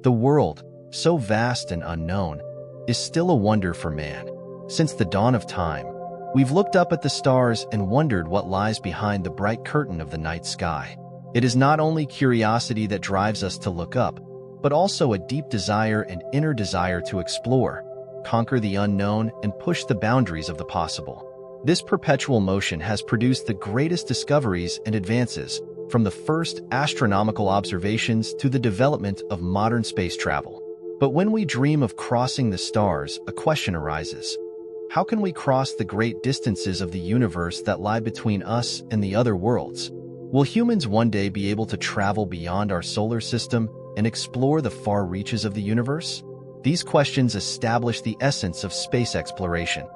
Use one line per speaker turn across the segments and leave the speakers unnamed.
The world, so vast and unknown, is still a wonder for man. Since the dawn of time, we've looked up at the stars and wondered what lies behind the bright curtain of the night sky. It is not only curiosity that drives us to look up, but also a deep desire and inner desire to explore, conquer the unknown, and push the boundaries of the possible. This perpetual motion has produced the greatest discoveries and advances, from the first astronomical observations to the development of modern space travel. But when we dream of crossing the stars, a question arises. How can we cross the great distances of the universe that lie between us and the other worlds? Will humans one day be able to travel beyond our solar system and explore the far reaches of the universe? These questions establish the essence of space exploration.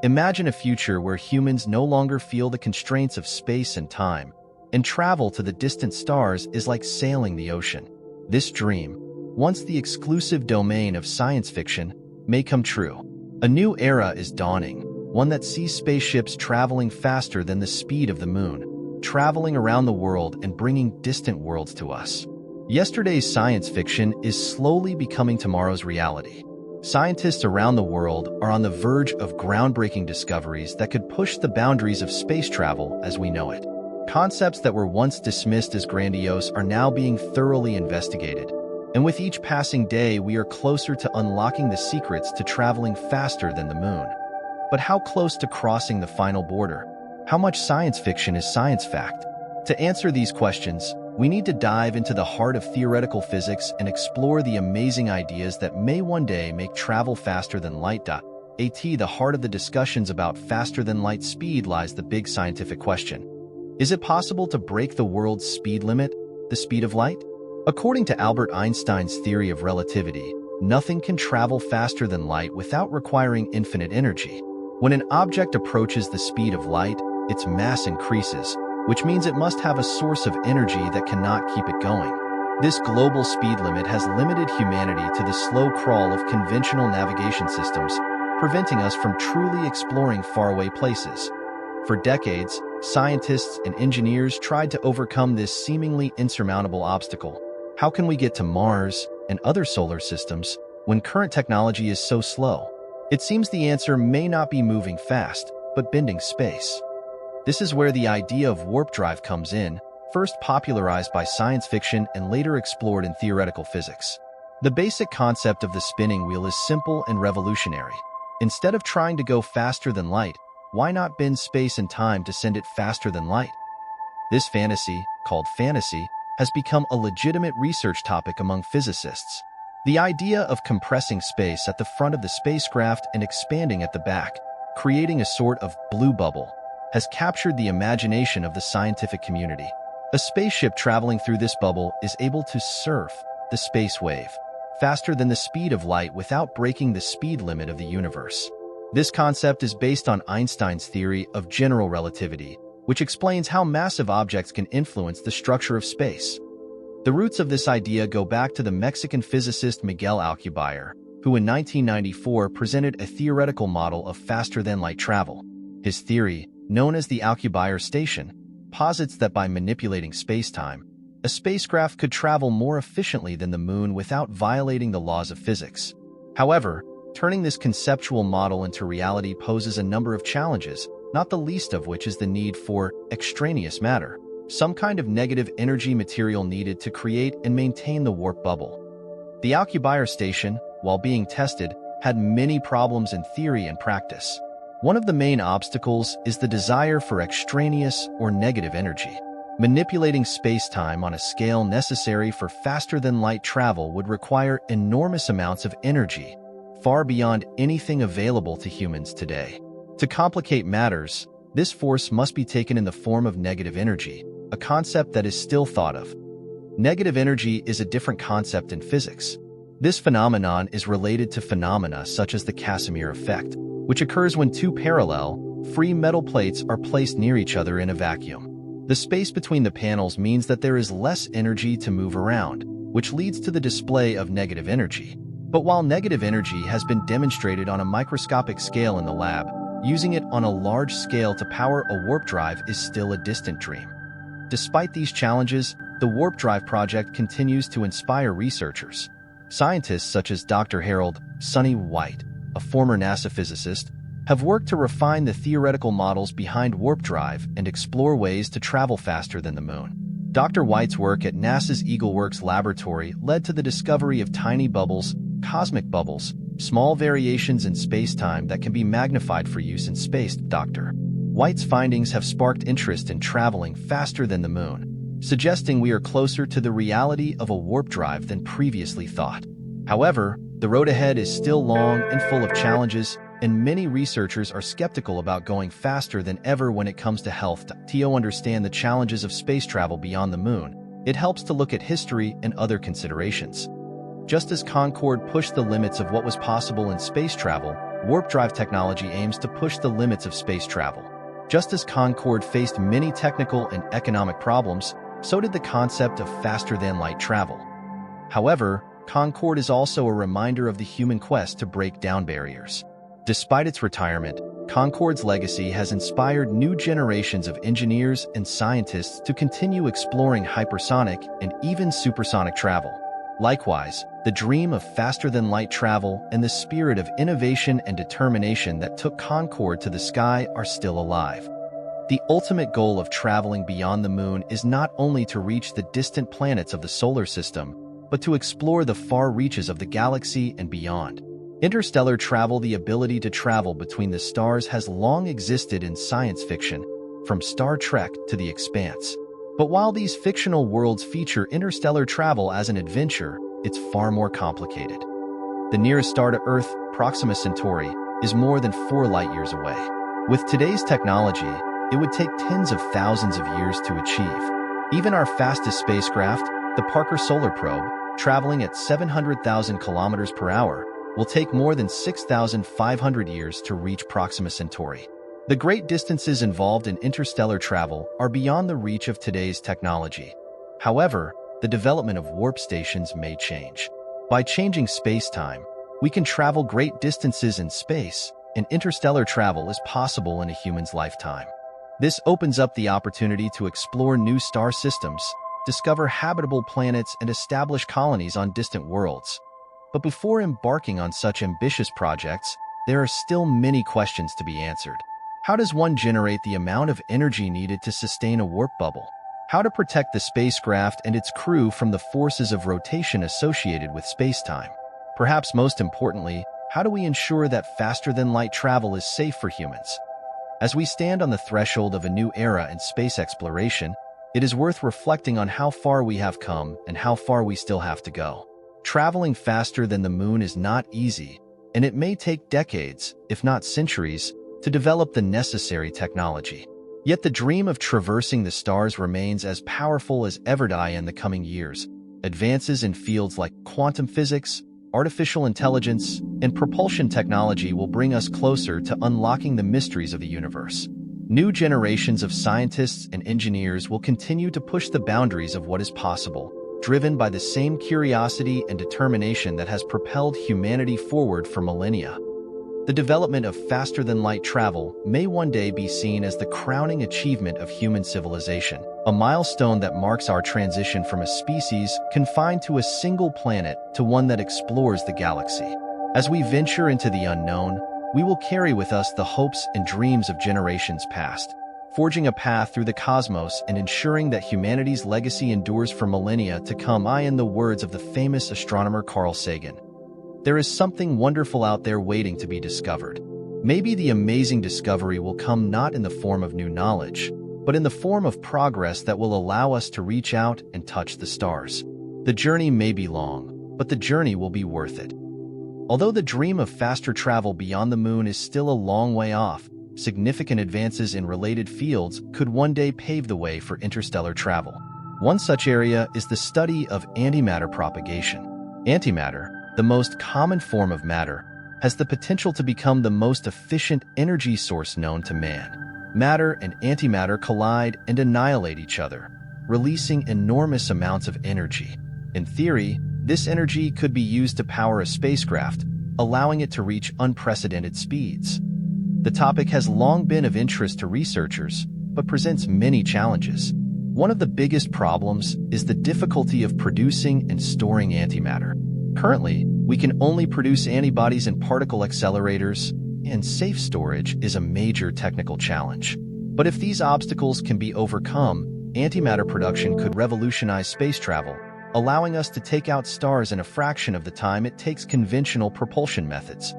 Imagine a future where humans no longer feel the constraints of space and time, and travel to the distant stars is like sailing the ocean. This dream, once the exclusive domain of science fiction, may come true. A new era is dawning, one that sees spaceships traveling faster than the speed of the moon, traveling around the world and bringing distant worlds to us. Yesterday's science fiction is slowly becoming tomorrow's reality. Scientists around the world are on the verge of groundbreaking discoveries that could push the boundaries of space travel as we know it. Concepts that were once dismissed as grandiose are now being thoroughly investigated, and with each passing day we are closer to unlocking the secrets to traveling faster than the moon. But how close to crossing the final border? How much science fiction is science fact? To answer these questions, we need to dive into the heart of theoretical physics and explore the amazing ideas that may one day make travel faster than light. At the heart of the discussions about faster-than-light speed lies the big scientific question. Is it possible to break the world's speed limit, the speed of light? According to Albert Einstein's theory of relativity, nothing can travel faster than light without requiring infinite energy. When an object approaches the speed of light, its mass increases, which means it must have a source of energy that cannot keep it going. This global speed limit has limited humanity to the slow crawl of conventional navigation systems, preventing us from truly exploring faraway places. For decades, scientists and engineers tried to overcome this seemingly insurmountable obstacle. How can we get to Mars and other solar systems when current technology is so slow? It seems the answer may not be moving fast, but bending space. This is where the idea of warp drive comes in, first popularized by science fiction and later explored in theoretical physics. The basic concept of the spinning wheel is simple and revolutionary. Instead of trying to go faster than light, why not bend space and time to send it faster than light? This fantasy, called fantasy, has become a legitimate research topic among physicists. The idea of compressing space at the front of the spacecraft and expanding at the back, creating a sort of blue bubble, has captured the imagination of the scientific community. A spaceship traveling through this bubble is able to surf the space wave faster than the speed of light without breaking the speed limit of the universe. This concept is based on Einstein's theory of general relativity, which explains how massive objects can influence the structure of space. The roots of this idea go back to the Mexican physicist Miguel Alcubierre, who in 1994 presented a theoretical model of faster-than-light travel. His theory, known as the Alcubierre station, posits that by manipulating spacetime, a spacecraft could travel more efficiently than the moon without violating the laws of physics. However, turning this conceptual model into reality poses a number of challenges, not the least of which is the need for extraneous matter, some kind of negative energy material needed to create and maintain the warp bubble. The Alcubierre station, while being tested, had many problems in theory and practice. One of the main obstacles is the desire for extraneous or negative energy. Manipulating space-time on a scale necessary for faster-than-light travel would require enormous amounts of energy, far beyond anything available to humans today. To complicate matters, this force must be taken in the form of negative energy, a concept that is still thought of. Negative energy is a different concept in physics. This phenomenon is related to phenomena such as the Casimir effect, which occurs when two parallel, free metal plates are placed near each other in a vacuum. The space between the panels means that there is less energy to move around, which leads to the display of negative energy. But while negative energy has been demonstrated on a microscopic scale in the lab, using it on a large scale to power a warp drive is still a distant dream. Despite these challenges, the warp drive project continues to inspire researchers. Scientists such as Dr. Harold "Sonny" White, a former NASA physicist, have worked to refine the theoretical models behind warp drive and explore ways to travel faster than the moon. Dr. White's work at NASA's EagleWorks laboratory led to the discovery of tiny bubbles, cosmic bubbles, small variations in space-time that can be magnified for use in space. Dr. White's findings have sparked interest in traveling faster than the moon, suggesting we are closer to the reality of a warp drive than previously thought. However, the road ahead is still long and full of challenges, and many researchers are skeptical about going faster than ever when it comes to health. To understand the challenges of space travel beyond the moon, it helps to look at history and other considerations. Just as Concorde pushed the limits of what was possible in space travel, warp drive technology aims to push the limits of space travel. Just as Concorde faced many technical and economic problems, so did the concept of faster-than-light travel. However, Concorde is also a reminder of the human quest to break down barriers. Despite its retirement, Concorde's legacy has inspired new generations of engineers and scientists to continue exploring hypersonic and even supersonic travel. Likewise, the dream of faster-than-light travel and the spirit of innovation and determination that took Concorde to the sky are still alive. The ultimate goal of traveling beyond the moon is not only to reach the distant planets of the solar system, but to explore the far reaches of the galaxy and beyond. Interstellar travel, the ability to travel between the stars, has long existed in science fiction, from Star Trek to The Expanse. But while these fictional worlds feature interstellar travel as an adventure, it's far more complicated. The nearest star to Earth, Proxima Centauri, is more than 4 light-years away. With today's technology, it would take tens of thousands of years to achieve. Even our fastest spacecraft, the Parker Solar Probe, traveling at 700,000 kilometers per hour, will take more than 6,500 years to reach Proxima Centauri. The great distances involved in interstellar travel are beyond the reach of today's technology. However, the development of warp stations may change. By changing space-time, we can travel great distances in space, and interstellar travel is possible in a human's lifetime. This opens up the opportunity to explore new star systems, discover habitable planets, and establish colonies on distant worlds. But before embarking on such ambitious projects, there are still many questions to be answered. How does one generate the amount of energy needed to sustain a warp bubble? How to protect the spacecraft and its crew from the forces of rotation associated with spacetime? Perhaps most importantly, how do we ensure that faster-than-light travel is safe for humans? As we stand on the threshold of a new era in space exploration, it is worth reflecting on how far we have come and how far we still have to go. Traveling faster than the moon is not easy, and it may take decades, if not centuries, to develop the necessary technology. Yet the dream of traversing the stars remains as powerful as ever. In the coming years, advances in fields like quantum physics, artificial intelligence, and propulsion technology will bring us closer to unlocking the mysteries of the universe. New generations of scientists and engineers will continue to push the boundaries of what is possible, driven by the same curiosity and determination that has propelled humanity forward for millennia. The development of faster-than-light travel may one day be seen as the crowning achievement of human civilization, a milestone that marks our transition from a species confined to a single planet to one that explores the galaxy. As we venture into the unknown, we will carry with us the hopes and dreams of generations past, forging a path through the cosmos and ensuring that humanity's legacy endures for millennia to come. In the words of the famous astronomer Carl Sagan, there is something wonderful out there waiting to be discovered. Maybe the amazing discovery will come not in the form of new knowledge, but in the form of progress that will allow us to reach out and touch the stars. The journey may be long, but the journey will be worth it. Although the dream of faster travel beyond the moon is still a long way off, significant advances in related fields could one day pave the way for interstellar travel. One such area is the study of antimatter propagation. Antimatter, the most common form of matter, has the potential to become the most efficient energy source known to man. Matter and antimatter collide and annihilate each other, releasing enormous amounts of energy. In theory, this energy could be used to power a spacecraft, allowing it to reach unprecedented speeds. The topic has long been of interest to researchers, but presents many challenges. One of the biggest problems is the difficulty of producing and storing antimatter. Currently, we can only produce antibodies in particle accelerators, and safe storage is a major technical challenge. But if these obstacles can be overcome, antimatter production could revolutionize space travel, allowing us to take out stars in a fraction of the time it takes conventional propulsion methods.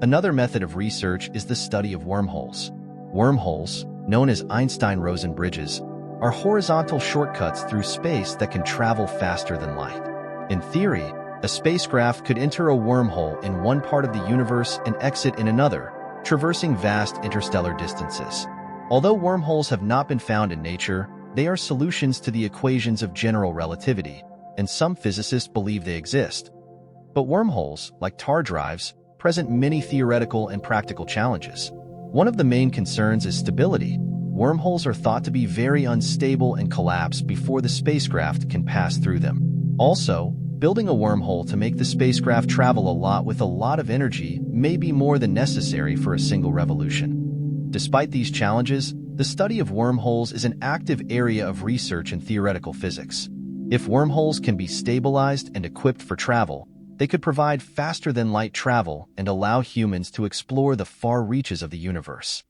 Another method of research is the study of wormholes. Wormholes, known as Einstein-Rosen bridges, are horizontal shortcuts through space that can travel faster than light. In theory, a spacecraft could enter a wormhole in one part of the universe and exit in another, traversing vast interstellar distances. Although wormholes have not been found in nature, they are solutions to the equations of general relativity, and some physicists believe they exist. But wormholes, like tar drives, present many theoretical and practical challenges. One of the main concerns is stability. Wormholes are thought to be very unstable and collapse before the spacecraft can pass through them. Also, building a wormhole to make the spacecraft travel a lot with a lot of energy may be more than necessary for a single revolution. Despite these challenges, the study of wormholes is an active area of research in theoretical physics. If wormholes can be stabilized and equipped for travel, they could provide faster-than-light travel and allow humans to explore the far reaches of the universe.